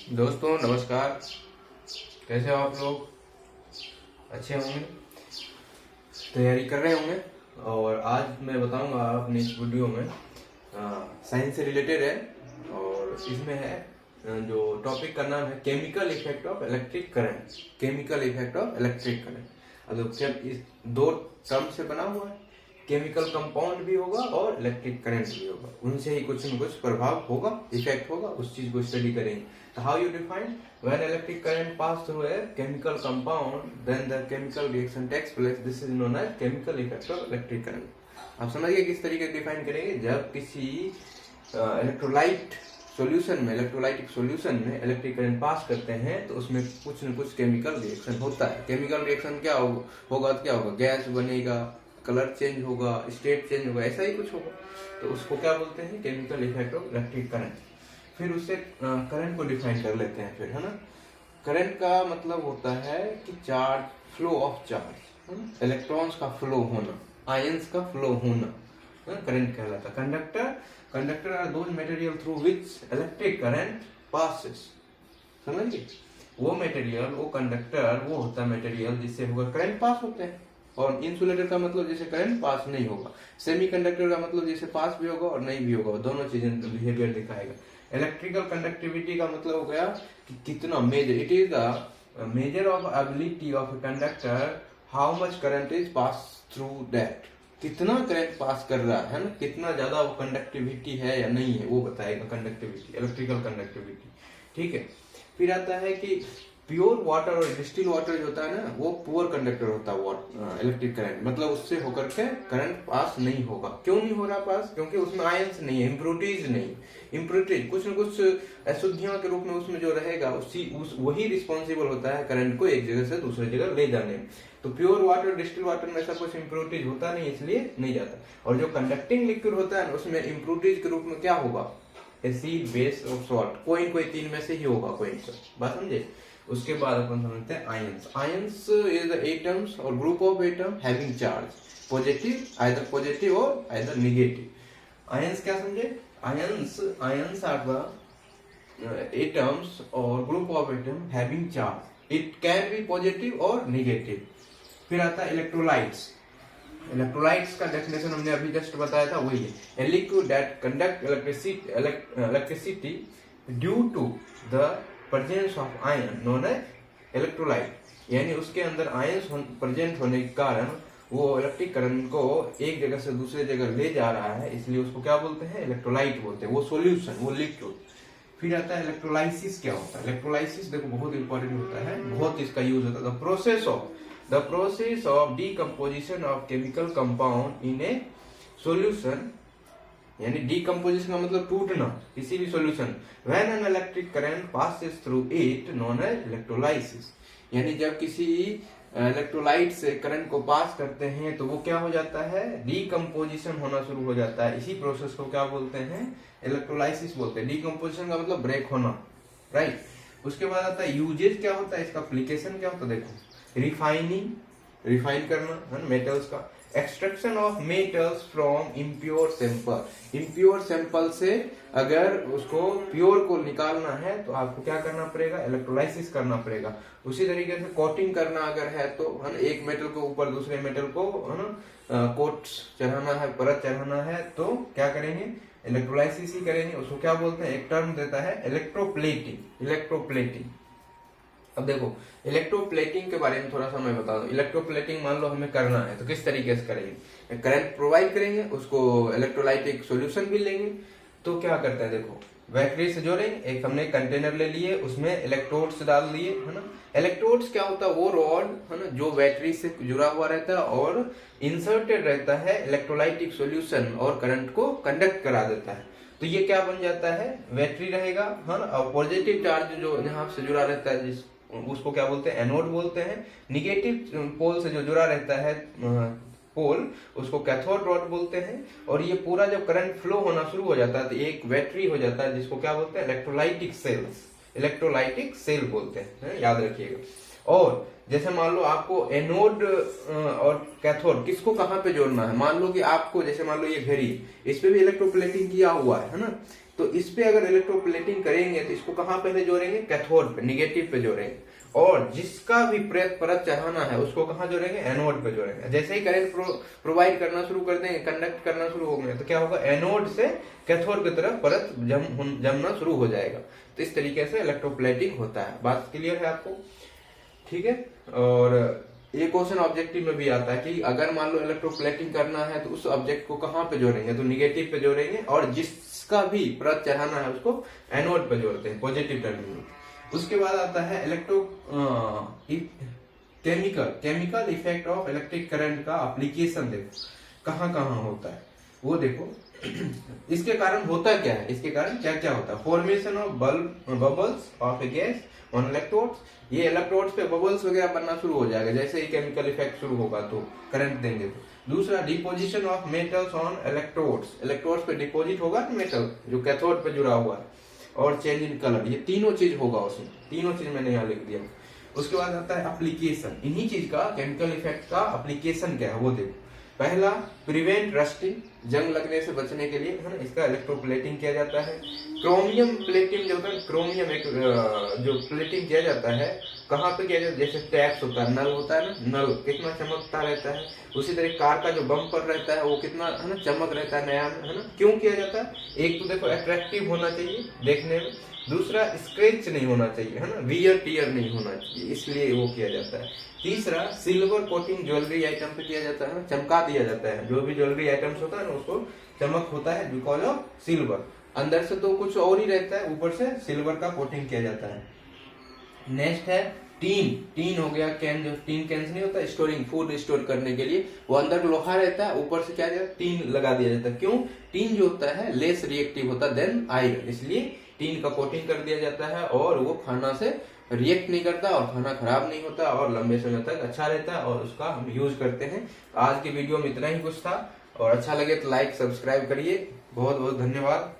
दोस्तों नमस्कार। कैसे हो आप लोग? अच्छे होंगे, तैयारी कर रहे होंगे। और आज मैं बताऊंगा अपनी इस वीडियो में साइंस से रिलेटेड है। और इसमें है जो टॉपिक का नाम है chemical effect of electric current. Chemical effect of electric current अब जब इस दो टर्म से बना हुआ है, केमिकल कंपाउंड भी होगा और इलेक्ट्रिक करंट भी होगा, उनसे ही कुछ न कुछ प्रभाव होगा, इफेक्ट होगा, उस चीज को स्टडी करेंगे। तो how you define when electric current pass through a chemical compound then the chemical reaction takes place, this is known as chemical effect of electric current। आप समझिए किस तरीके से डिफाइन करेंगे। जब किसी इलेक्ट्रोलाइट सॉल्यूशन में, इलेक्ट्रोलाइटिक सॉल्यूशन में इलेक्ट्रिक करंट पास करते हैं तो उसमें कुछ न कुछ केमिकल रिएक्शन होता है। केमिकल रिएक्शन क्या होगा तो क्या होगा, गैस बनेगा, कलर चेंज होगा, स्टेट चेंज होगा, ऐसा ही कुछ होगा। तो उसको क्या बोलते हैं, chemical effect of electric current. फिर उससे करंट को डिफाइन कर लेते हैं फिर, है ना। करंट का मतलब होता है कि charge, flow of charge, electrons का फ्लो होना, आयंस का फ्लो होना, करंट कहलाता है। Conductor are those material through which electric current passes. समझिए, वो मटेरियल, वो कंडक्टर, वो होता है मटेरियल जिससे होगा करंट पास होते हैं। और इंसुलेटर का मतलब जैसे करंट पास नहीं होगा। सेमीकंडक्टर का मतलब जैसे पास भी होगा और नहीं भी होगा, दोनों चीजें बिहेवियर दिखाएगा। इलेक्ट्रिकल कंडक्टिविटी का मतलब हो गया कि कितना measure, it is the measure of ability of a conductor, how much current is pass through that, कितना करंट पास कर रहा है ना, कितना ज्यादा वो कंडक्टिविटी है या नहीं है, वो बताएगा कंडक्टिविटी, इलेक्ट्रिकल कंडक्टिविटी। ठीक है। फिर आता है कि प्योर वाटर और डिस्टिल वाटर जो होता है ना, वो पुअर कंडक्टर होता है इलेक्ट्रिक करंट, मतलब उससे होकर के करंट पास नहीं होगा। क्यों नहीं हो रहा पास? क्योंकि उसमें आयंस नहीं है, इम्प्योरिटीज नहीं। इम्प्योरिटीज कुछ न कुछ अशुद्धियों के रूप में उसमें जो रहेगा वही रिस्पॉन्सिबल होता है करंट को एक जगह से दूसरी जगह ले जाने में। तो प्योर वाटर, डिस्टिल वाटर में ऐसा कुछ इम्प्योरिटीज होता नहीं, इसलिए नहीं जाता। और जो कंडक्टिंग लिक्विड होता है ना, उसमें इम्प्योरिटीज के रूप में क्या होगा, एसिड, बेस और सॉल्ट, कोई तीन में से ही होगा कोई सा। बात समझे। उसके बाद अपन समझते हैं ions. Ions is the atoms और group of atom having charge, positive, either positive और आइदर नेगेटिव। आयंस क्या समझे? आयंस आर द एटम्स और group of atom having charge, it can be positive और नेगेटिव। फिर आता है इलेक्ट्रोलाइट्स। इलेक्ट्रोलाइट्स का डेफिनेशन हमने अभी जस्ट बताया था, वही है, a liquid that conduct electricity due to the presence of ion known as electrolyte. यानी उसके अंदर आयंस प्रेजेंट होने के कारण वो इलेक्ट्रिक करंट को एक जगह से दूसरे जगह ले जा रहा है, इसलिए उसको क्या बोलते हैं, इलेक्ट्रोलाइट बोलते हैं, वो सॉल्यूशन, वो लिक्विड। फिर आता है इलेक्ट्रोलाइसिस। क्या होता है इलेक्ट्रोलाइसिस? देखो बहुत इंपॉर्टेंट होता है, बहुत इसका यूज होता है। The process of decomposition of chemical compound in a solution, यानी डीकम्पोजिशन का मतलब टूटना, किसी भी solution. When an electric current passes through it known as electrolysis. यानी जब किसी इलेक्ट्रोलाइट से करंट को पास करते हैं तो वो क्या हो जाता है, डीकम्पोजिशन होना शुरू हो जाता है। इसी प्रोसेस को क्या बोलते हैं, इलेक्ट्रोलाइसिस बोलते हैं। डीकम्पोजिशन का मतलब ब्रेक होना, राइट। उसके बाद आता है यूजेज। क्या होता है इसका, एप्लीकेशन क्या होता है? देखो, रिफाइनिंग, रिफाइन करना है मेटल्स का। Extraction of metals from impure sample. Impure sample से अगर उसको प्योर को निकालना है तो आपको क्या करना पड़ेगा, इलेक्ट्रोलाइसिस करना पड़ेगा। उसी तरीके से कोटिंग करना अगर है तो, है ना, एक मेटल के ऊपर दूसरे मेटल को, है ना, कोट चढ़ाना है, परत चढ़ाना है, तो क्या करेंगे, इलेक्ट्रोलाइसिस ही करेंगे। उसको क्या बोलते हैं, एक टर्म देता है इलेक्ट्रोप्लेटिंग। इलेक्ट्रोप्लेटिंग। अब देखो, इलेक्ट्रोप्लेटिंग के बारे में थोड़ा सा मैं बता दूं। इलेक्ट्रोप्लेटिंग मान लो हमें करना है तो किस तरीके से करेंगे, करंट प्रोवाइड करेंगे, उसको इलेक्ट्रोलाइटिक सॉल्यूशन भी लेंगे। तो क्या करते हैं, देखो, बैटरी से जोड़ेंगे, एक हमने कंटेनर ले लिए, उसमें इलेक्ट्रोड्स डाल दिए, है ना। इलेक्ट्रोड्स क्या होता है, वो रॉड, है ना, जो बैटरी से जुड़ा हुआ रहता है और इंसर्टेड रहता है इलेक्ट्रोलाइटिक सॉल्यूशन और करंट को कंडक्ट करा देता है। तो ये क्या बन जाता है, बैटरी रहेगा, है ना, और पॉजिटिव चार्ज जो यहाँ से जुड़ा रहता है उसको क्या बोलते हैं, एनोड बोलते हैं। निगेटिव पोल से जो जुड़ा रहता है पोल, उसको कैथोड रॉड बोलते हैं। और ये पूरा जब करंट फ्लो होना शुरू हो जाता है तो एक बैटरी हो जाता है, जिसको क्या बोलते हैं, इलेक्ट्रोलाइटिक सेल्स। इलेक्ट्रोलाइटिक सेल बोलते हैं, याद रखिएगा। और जैसे मान लो आपको एनोड और कैथोड किसको कहाँ पे जोड़ना है, मान लो कि आपको, जैसे मान लो ये घड़ी, इस पे भी इलेक्ट्रोप्लेटिंग किया हुआ है ना, तो इस पे अगर इलेक्ट्रोप्लेटिंग करेंगे तो इसको कहाँ पहले जोड़ेंगे, कैथोड पे, निगेटिव पे जोड़ेंगे। और जिसका भी परत चढ़ाना है उसको कहाँ जोड़ेंगे, एनोड पे जोड़ेंगे। जैसे ही करंट प्रोवाइड करना शुरू कर देंगे, कंडक्ट करना शुरू हो गए, तो क्या होगा, एनोड से कैथोड की तरफ परत जमना शुरू हो जाएगा। तो इस तरीके से इलेक्ट्रोप्लेटिंग होता है। बात क्लियर है आपको? ठीक है। और ये क्वेश्चन ऑब्जेक्टिव में भी आता है कि अगर मान लो इलेक्ट्रोप्लेटिंग करना है तो उस ऑब्जेक्ट को कहाँ पे जोड़ेंगे, तो निगेटिव पे जोड़ेंगे, और जिसका भी परत चढ़ाना है उसको एनोड पे जोड़ते हैं, पॉजिटिव टर्मिनल। उसके बाद आता है chemical effect of electric current का एप्लीकेशन। देखो कहाँ कहाँ होता है वो देखो। इसके कारण होता क्या है, इसके कारण क्या क्या होता है, formation of bubbles of A gas on electrodes. ये इलेक्ट्रोड्स पे बबल्स वगैरह बनना शुरू हो जाएगा जैसे ही केमिकल इफेक्ट शुरू होगा तो करंट देंगे तो। दूसरा, deposition of metals on electrodes, electrodes पे डिपोजिट होगा ना मेटल जो कैथोड पे जुड़ा हुआ है। और चेंज इन कलर, ये तीनों चीज होगा उसमें, तीनों चीज मैंने यहाँ लिख दिया। उसके बाद आता है एप्लीकेशन, इन्हीं चीज का केमिकल इफेक्ट का एप्लीकेशन क्या है वो देखो। पहला, प्रिवेंट रस्टिंग, जंग लगने से बचने के लिए है ना, इसका इलेक्ट्रोप्लेटिंग किया जाता है। क्रोमियम प्लेटिंग जो होता है, क्रोमियम एक जो प्लेटिंग किया जाता है, कहाँ पे किया जाता है, जैसे टैप्स होता है, नल होता है ना, नल कितना चमकता रहता है, उसी तरह कार का जो बम्पर रहता है वो कितना है ना चमक रहता है, नया है ना। क्यों किया जाता है, एक तो देखो अट्रैक्टिव होना चाहिए देखने में, दूसरा स्क्रैच नहीं होना चाहिए है ना, वियर टियर नहीं होना चाहिए, इसलिए वो किया जाता है। तीसरा, सिल्वर कोटिंग ज्वेलरी आइटम पे किया जाता है, चमका दिया जाता है, जो भी ज्वेलरी आइटम्स होता है ना उसको चमक होता है बिकॉज ऑफ सिल्वर। अंदर से तो कुछ और ही रहता है, ऊपर से सिल्वर का कोटिंग किया जाता है। नेक्स्ट है टीन हो गया, कैन, जो टीन कैन नहीं होता स्टोरिंग, फूड स्टोर करने के लिए, वो अंदर लोहा रहता है, ऊपर से क्या टीन लगा दिया जाता है। क्यों, टीन जो होता है लेस रिएक्टिव होता है देन आयरन, इसलिए टीन का कोटिंग कर दिया जाता है और वो खाना से रिएक्ट नहीं करता और खाना खराब नहीं होता और लंबे समय तक अच्छा रहता है और उसका हम यूज करते हैं। आज की वीडियो में इतना ही कुछ था, और अच्छा लगे तो लाइक सब्सक्राइब करिए। बहुत बहुत धन्यवाद।